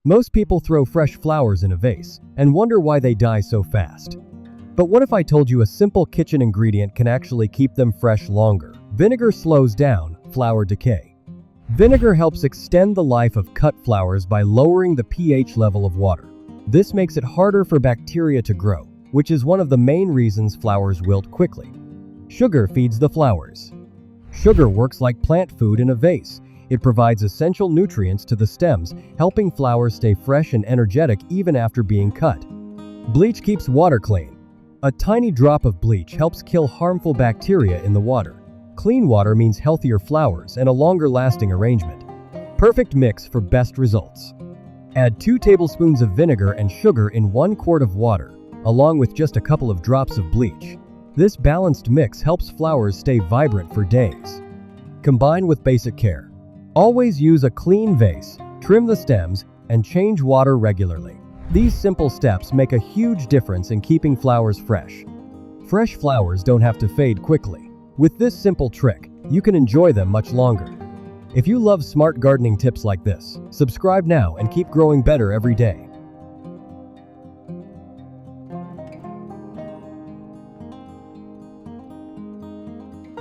Most people throw fresh flowers in a vase and wonder why they die so fast. But what if I told you a simple kitchen ingredient can actually keep them fresh longer? Vinegar slows down flower decay. Vinegar helps extend the life of cut flowers by lowering the pH level of water. This makes it harder for bacteria to grow, which is one of the main reasons flowers wilt quickly. Sugar feeds the flowers. Sugar works like plant food in a vase. It provides essential nutrients to the stems, helping flowers stay fresh and energetic even after being cut. Bleach keeps water clean. A tiny drop of bleach helps kill harmful bacteria in the water. Clean water means healthier flowers and a longer-lasting arrangement. Perfect mix for best results. Add 2 tablespoons of vinegar and sugar in 1 quart of water, along with just a couple of drops of bleach. This balanced mix helps flowers stay vibrant for days. Combine with basic care. Always use a clean vase, trim the stems, and change water regularly. These simple steps make a huge difference in keeping flowers fresh. Fresh flowers don't have to fade quickly. With this simple trick, you can enjoy them much longer. If you love smart gardening tips like this, subscribe now and keep growing better every day.